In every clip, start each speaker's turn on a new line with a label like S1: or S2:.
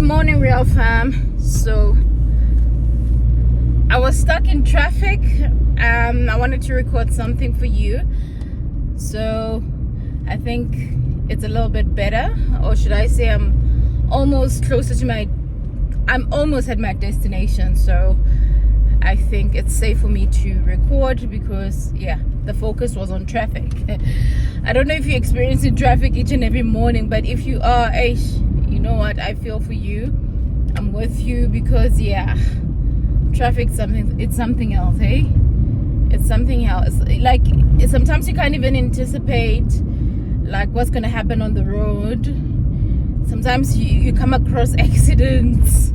S1: morning, real fam. So I was stuck in traffic. I wanted to record something for you, so I think it's a little bit better, or should I say I'm almost at my destination. So I think it's safe for me to record because the focus was on traffic. I don't know if you're experiencing traffic each and every morning, but if you are, you know what, I feel for you. I'm with you because traffic it's something else, hey? It's something else. Like, sometimes you can't even anticipate like what's gonna happen on the road. Sometimes you come across accidents.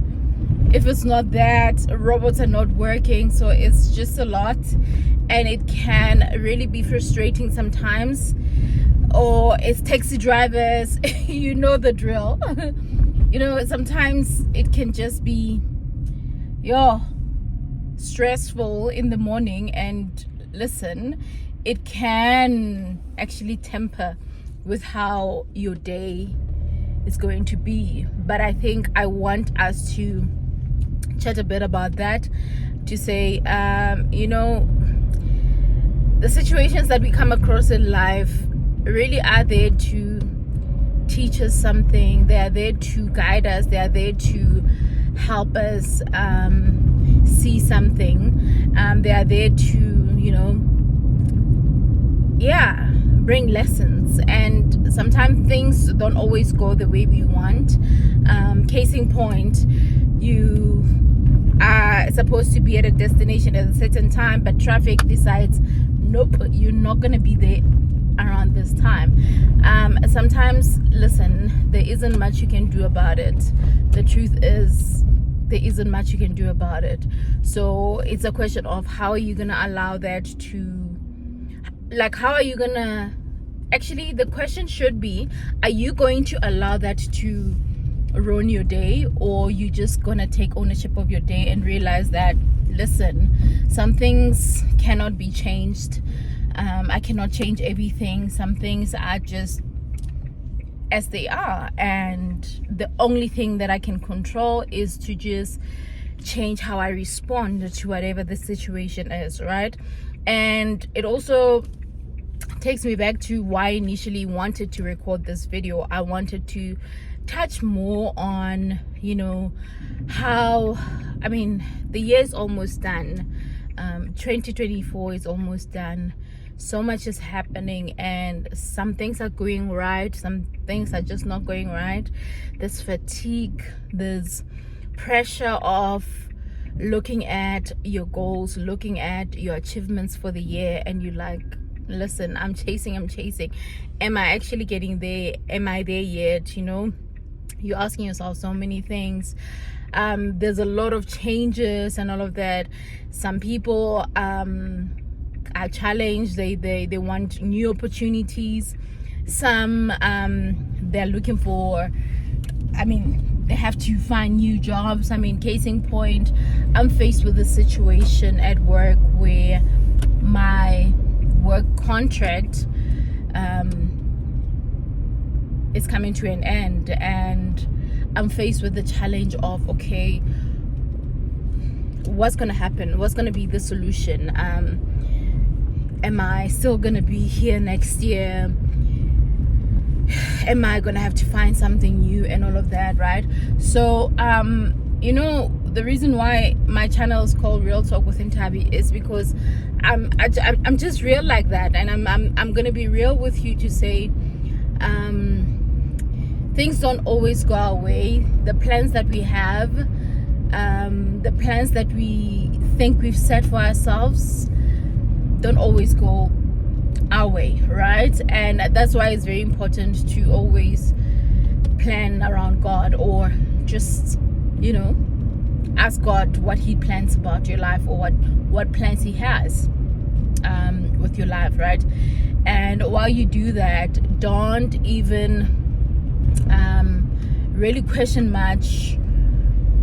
S1: If it's not that, robots are not working, so it's just a lot, and it can really be frustrating sometimes. Or it's taxi drivers, you know the drill. Sometimes it can just be stressful in the morning, and listen, it can actually temper with how your day is going to be. But I think I want us to chat a bit about that, to say the situations that we come across in life really are there to teach us something. They are there to guide us. They are there to help us see something. They are there to bring lessons, and sometimes things don't always go the way we want. Case in point, you are supposed to be at a destination at a certain time, but traffic decides, nope, you're not going to be there around this time. Sometimes, listen, there isn't much you can do about it. The truth is, there isn't much you can do about it. So it's a question of how are you going to allow that to, how are you going to, actually the question should be, are you going to allow that to ruin your day, or you just gonna take ownership of your day and realize that, listen, some things cannot be changed. I cannot change everything. Some things are just as they are, and the only thing that I can control is to just change how I respond to whatever the situation is, right? And it also takes me back to why I initially wanted to record this video. I wanted to touch more on how, the year is almost done. 2024 is almost done. So much is happening, and some things are going right, some things are just not going right. There's fatigue, there's pressure of looking at your goals, looking at your achievements for the year, and you're like, listen, I'm chasing. Am I actually getting there? Am I there yet? You're asking yourself so many things. There's a lot of changes and all of that. Some people are challenged. They want new opportunities. Some they're looking for, they have to find new jobs. Case in point, I'm faced with a situation at work where my work contract is coming to an end, and I'm faced with the challenge of, okay, what's gonna happen? What's gonna be the solution? Am I still gonna be here next year? Am I gonna have to find something new and all of that, right? So the reason why my channel is called Real Talk with Ntabi is because I'm just real like that, and I'm gonna be real with you to say, things don't always go our way. The plans that we have, the plans that we think we've set for ourselves, don't always go our way, right? And that's why it's very important to always plan around God, or just ask God what He plans about your life, or what plans He has with your life, right? And while you do that, don't even really question much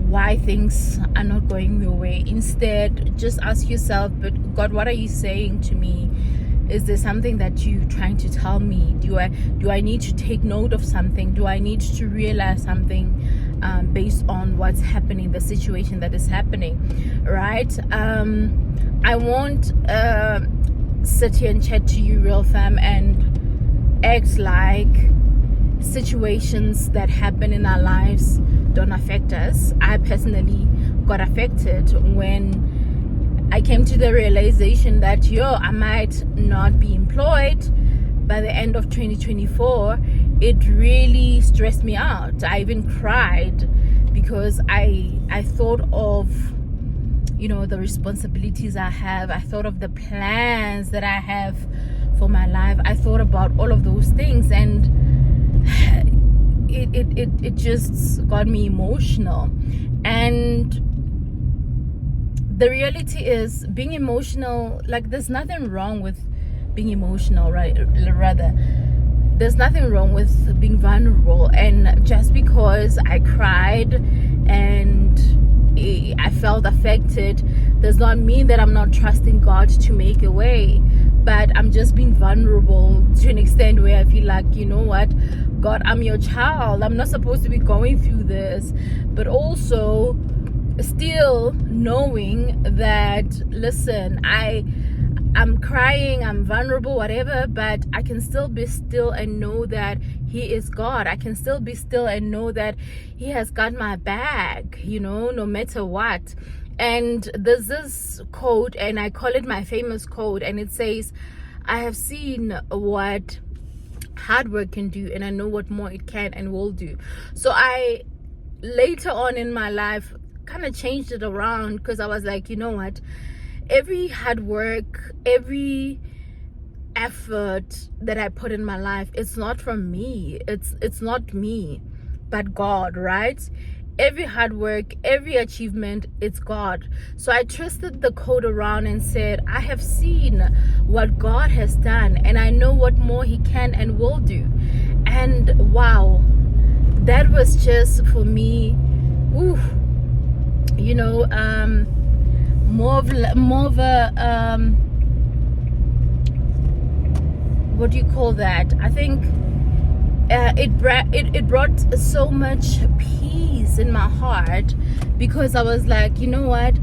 S1: why things are not going your way. Instead, just ask yourself, but God, what are you saying to me? Is there something that you're trying to tell me? Do I need to take note of something? Do I need to realize something? based on what's happening, the situation that is happening, right? I won't sit here and chat to you, real fam, and act like situations that happen in our lives don't affect us. I personally got affected when I came to the realization that I might not be employed by the end of 2024. It really stressed me out. I even cried because I thought of the responsibilities I have. I thought of the plans that I have for my life. I thought about all of those things, and it just got me emotional. And the reality is, being emotional, like, there's nothing wrong with being emotional, right? Rather, there's nothing wrong with being vulnerable. And just because I cried and I felt affected does not mean that I'm not trusting God to make a way. But I'm just being vulnerable to an extent where I feel like, you know what, God, I'm your child. I'm not supposed to be going through this. But also still knowing that, listen, I'm crying, I'm vulnerable, whatever, but I can still be still and know that He is God. I can still be still and know that He has got my back, no matter what. And there's this quote, and I call it my famous quote, and it says, I have seen what hard work can do, and I know what more it can and will do. So I, later on in my life, kind of changed it around, because I was like, you know what, every hard work, every effort that I put in my life, it's not from me. It's not me, but God, right? Every hard work, every achievement, it's God. So I twisted the code around and said, I have seen what God has done, and I know what more He can and will do. And wow, that was just, for me, ooh, more of a what do you call that? I think it brought so much peace in my heart, because I was like, you know what,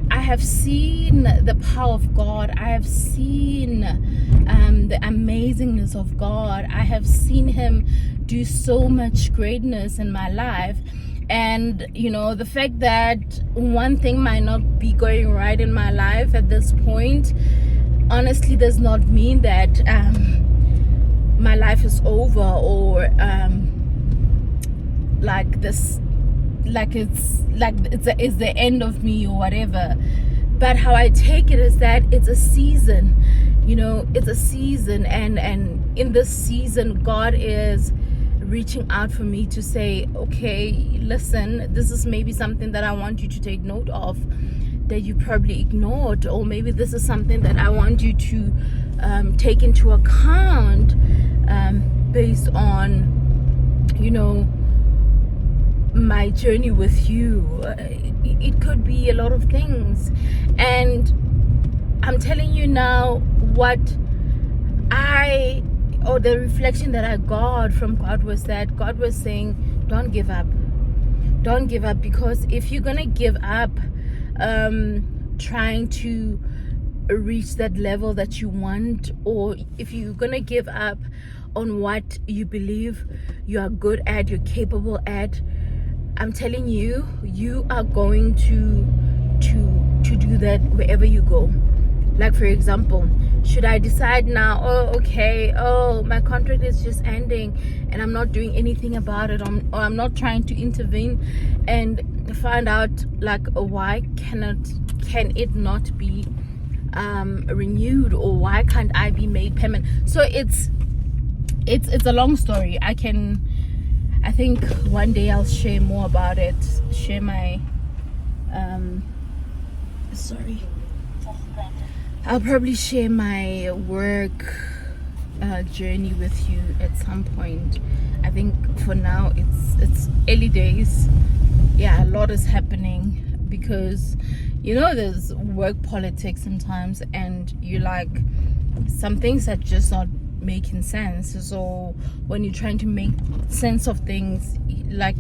S1: I have seen the power of God. I have seen the amazingness of God. I have seen Him do so much greatness in my life. And the fact that one thing might not be going right in my life at this point honestly does not mean that my life is over, or it's the end of me or whatever. But how I take it is that it's a season. It's a season, and in this season, God is reaching out for me to say, okay, listen, this is maybe something that I want you to take note of that you probably ignored, or maybe this is something that I want you to take into account based on my journey with you. It could be a lot of things, and I'm telling you now, the reflection that I got from God was that God was saying, don't give up. Don't give up, because if you're gonna give up trying to reach that level that you want, or if you're gonna give up on what you believe you are good at, you're capable at, I'm telling you, you are going to do that wherever you go. Like, for example, should I decide now, my contract is just ending and I'm not doing anything about it, or I'm not trying to intervene and find out, like, why can it not be renewed, or why can't I be made permanent? So it's a long story. I think one day I'll share more about it, share my I'll probably share my work journey with you at some point. I think for now it's early days. Yeah, a lot is happening, because there's work politics sometimes, and you like, some things are just not making sense. So when you're trying to make sense of things, like,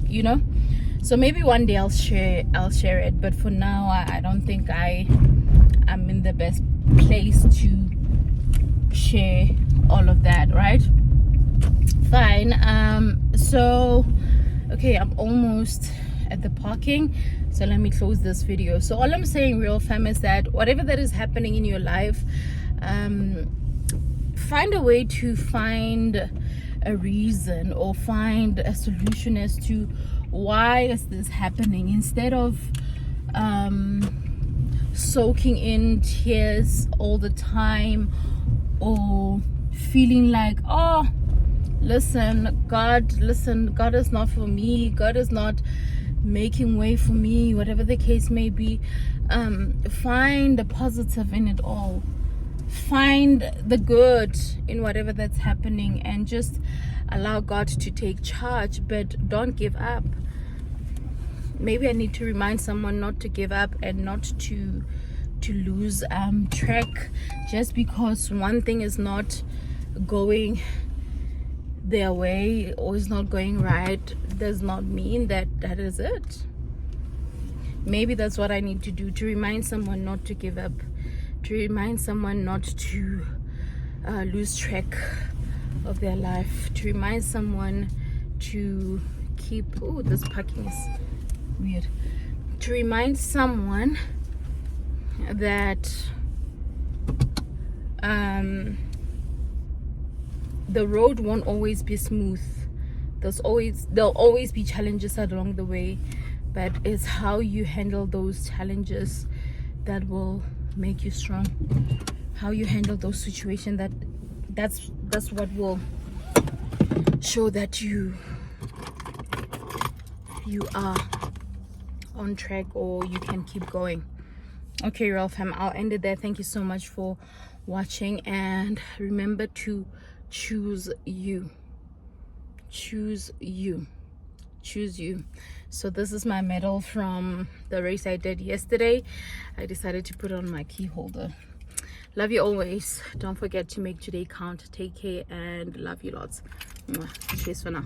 S1: So maybe one day I'll share it, but for now I don't think I'm in the best place to share all of that, right? Fine. So okay, I'm almost at the parking, so let me close this video. So all I'm saying, real fam, is that whatever that is happening in your life, find a way to find a reason or find a solution as to why is this happening, instead of soaking in tears all the time, or feeling like, oh, God is not for me, God is not making way for me, whatever the case may be. Find the positive in it all. Find the good in whatever that's happening, and just allow God to take charge, but don't give up. Maybe I need to remind someone not to give up and not to lose track. Just because one thing is not going their way or is not going right does not mean that is it. Maybe that's what I need to do, to remind someone not to give up, to remind someone not to lose track of their life, to remind someone to keep, oh, this parking is weird, to remind someone that the road won't always be smooth. There'll always be challenges along the way, but it's how you handle those challenges that will make you strong. How you handle those situations, that's what will show that you are on track, or you can keep going. Okay, real fam, I'll end it there. Thank you so much for watching, and remember to choose you. Choose you. So this is my medal from the race I did yesterday. I decided to put on my key holder. Love you always. Don't forget to make today count. Take care and love you lots. Cheers for now.